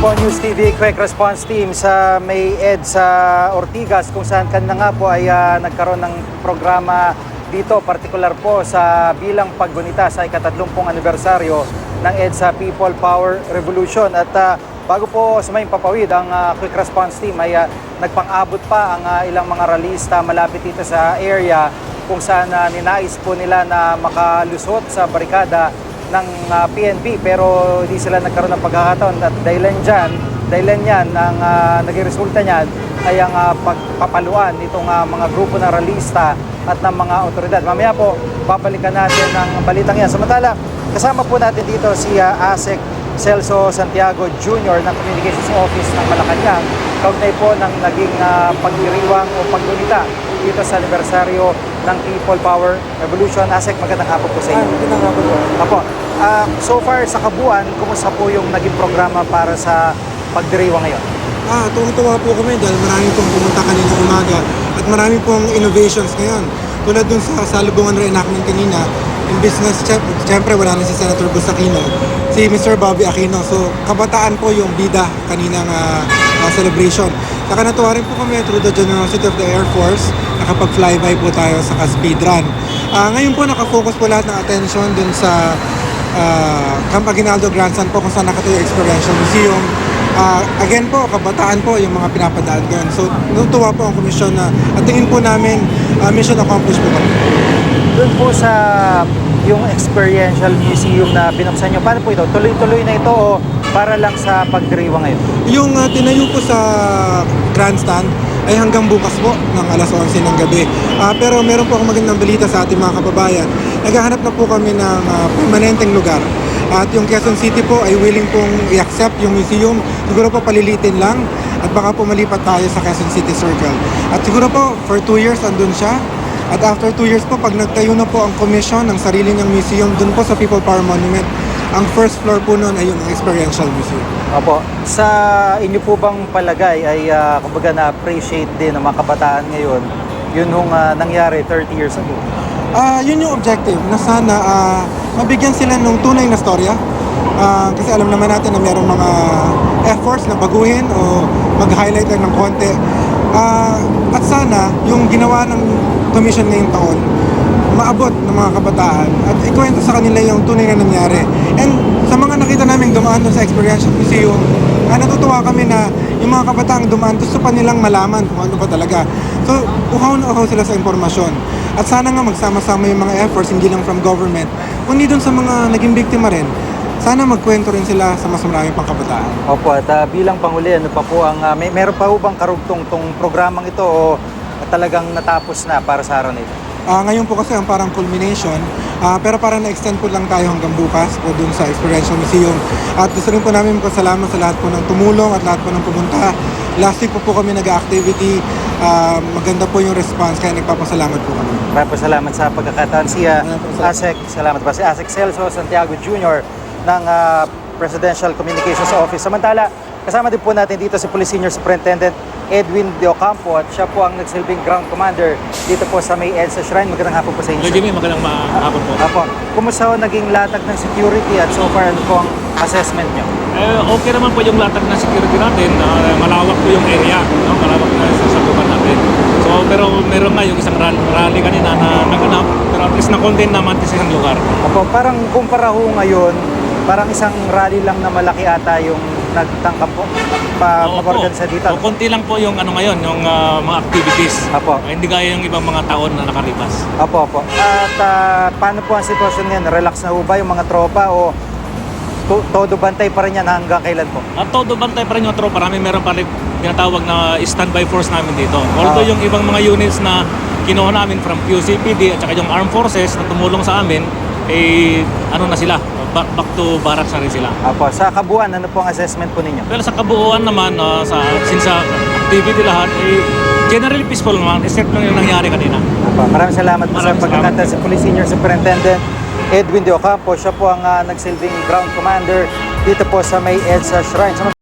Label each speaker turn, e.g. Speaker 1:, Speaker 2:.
Speaker 1: po News TV Quick Response Team sa may EDSA Ortigas kung saan kanina nga po ay nagkaroon ng programa dito, partikular po sa bilang paggunita sa ika-30 anibersaryo ng EDSA People Power Revolution. At bago po sumayong papawid, ang Quick Response Team ay nagpang-abot pa ang ilang mga ralista malapit dito sa area kung saan ninais po nila na makalusot sa barikada ng PNP, pero hindi sila nagkaroon ng pagkakataon at dahilan yan ang naging resulta niyan ay ang pagpapaluan nitong mga grupo ng ralista at ng mga otoridad. Mamaya po babalikan natin ang balitang yan. Samantala, kasama po natin dito si ASEC Celso Santiago Jr. ng Communications Office ng Malacanang, kaugnay po ng naging pagdiriwang o paggunita dito sa anibersaryo ng People Power Revolution. ASEC, magandang hapon po sa inyo.
Speaker 2: Magandang hapon po.
Speaker 1: Apo, so far sa kabuuan, kumusta po yung naging programa para sa pagdiriwang ngayon?
Speaker 2: Tuwang-tuwa po kami dahil marami pong pumunta kaninang umaga at marami pong innovations ngayon. Tulad dun sa salubungan reenactment kanina, in business, siyempre wala na si Senator Busakino, si Mr. Bobby Aquino. So, kabataan po yung bida kaninang celebration. Saka natuwa rin po kami through the generosity of the Air Force, nakapag-flyby po tayo sa speed run. Ngayon po nakafocus po lahat ng attention dun sa Camp Aguinaldo Grandstand po kung saan nakatayo Experiential Museum. Again po, kabataan po yung mga pinapadaan doon. So, natutuwa po ang komisyon na at tingin po namin mission accomplished po kami.
Speaker 1: Doon po sa yung Experiential Museum na binuksan nyo, paano po ito? Tuloy-tuloy na ito o para lang sa pagdiriwang ngayon?
Speaker 2: Yung tinayo po sa grandstand ay hanggang bukas po ng alas 11 ng gabi. Pero meron po akong magandang balita sa ating mga kababayan. Naghahanap na po kami ng permanenteng lugar. At yung Quezon City po ay willing pong i-accept yung museum. Siguro po palilitin lang at baka po malipat tayo sa Quezon City Circle. At siguro po for 2 years andun siya. At after 2 years po, pag nagtayo na po ang commission ng sarili niyang museum dun po sa People Power Monument, ang first floor po nun ay yung Experiential Museum.
Speaker 1: Opo. Sa inyo po bang palagay ay kumbaga na-appreciate din ng mga kabataan ngayon yun nung nangyari 30 years ago?
Speaker 2: Yun yung objective na sana mabigyan sila ng tunay na storya. Kasi alam naman natin na mayroong mga efforts na baguhin o mag-highlight lang ng konti. At sana yung ginawa ng commission ngayong taon maabot ng mga kabataan at ikwento sa kanila yung tunay na nangyari. And sa mga nakita namin dumaan doon sa Experiential Museum, natutuwa kami na yung mga kabataang dumaan gusto pa nilang malaman kung ano pa talaga. So, uhaw na uhaw sila sa impormasyon. At sana nga magsama-sama yung mga efforts, hindi lang from government, kundi doon sa mga naging biktima rin. Sana magkwento rin sila sa mas marami pang kabataan.
Speaker 1: Opo, at bilang panghuli, ano pa po ang meron pa po bang karugtong tong programang ito o talagang natapos na para sa araw nito?
Speaker 2: Ngayon po kasi ang parang culmination, pero parang na-extend po lang tayo hanggang bukas po dun sa Experiential Museum. At gusto rin po namin magpasalamat sa lahat po ng tumulong at lahat po ng pumunta. Last week po kami nag-activity, maganda po yung response, kaya nagpapasalamat po kami.
Speaker 1: Salamat sa pagkakataon. Si ASEC, salamat pa. Si ASEC Celso Santiago Jr. ng Presidential Communications Office. Samantala, kasama din po natin dito si Police Senior Superintendent Edwin De Ocampo at siya po ang nagsilbing ground commander dito po sa may EDSA Shrine. Magandang hapon po sa inyo.
Speaker 3: Jimmy, magandang hapon po.
Speaker 1: Apo, kumusta ho naging latag ng security at so far ano po ang assessment nyo?
Speaker 3: Okay naman po yung latag ng security natin. Malawak po yung area, no? Malawak na sa sakupan natin. So, pero meron nga yung isang rally kanina na naganap, pero at least na-contain naman sa isang lugar.
Speaker 1: Apo, parang kumpara ho ngayon, parang isang rally lang na malaki ata yung nagtangkap po pa-organisa dito.
Speaker 3: O, konti lang po yung ngayon, yung mga activities.
Speaker 1: Apo.
Speaker 3: Hindi gaya yung ibang mga taon na nakalipas.
Speaker 1: Apo. At paano po ang sitwasyon ngayon? Relax na ho ba yung mga tropa o todo bantay pa rin yan hanggang kailan po?
Speaker 3: At todo bantay pa rin yung tropa. Meron pa rin tinatawag na standby force namin dito. Although yung ibang mga units na kinuha namin from QCPD at saka yung armed forces na tumulong sa amin, na sila, back to barracks na rin sila.
Speaker 1: Apo, sa kabuuan, ano po ang assessment po ninyo?
Speaker 3: Pero sa kabuuan naman, since activity lahat, generally peaceful naman, except lang yung nangyari kanina.
Speaker 1: Apo, maraming salamat po sa pagkakataon si Police Senior Superintendent Edwin De Ocampo. Siya po ang nagsilbing ground commander dito po sa may EDSA Shrine.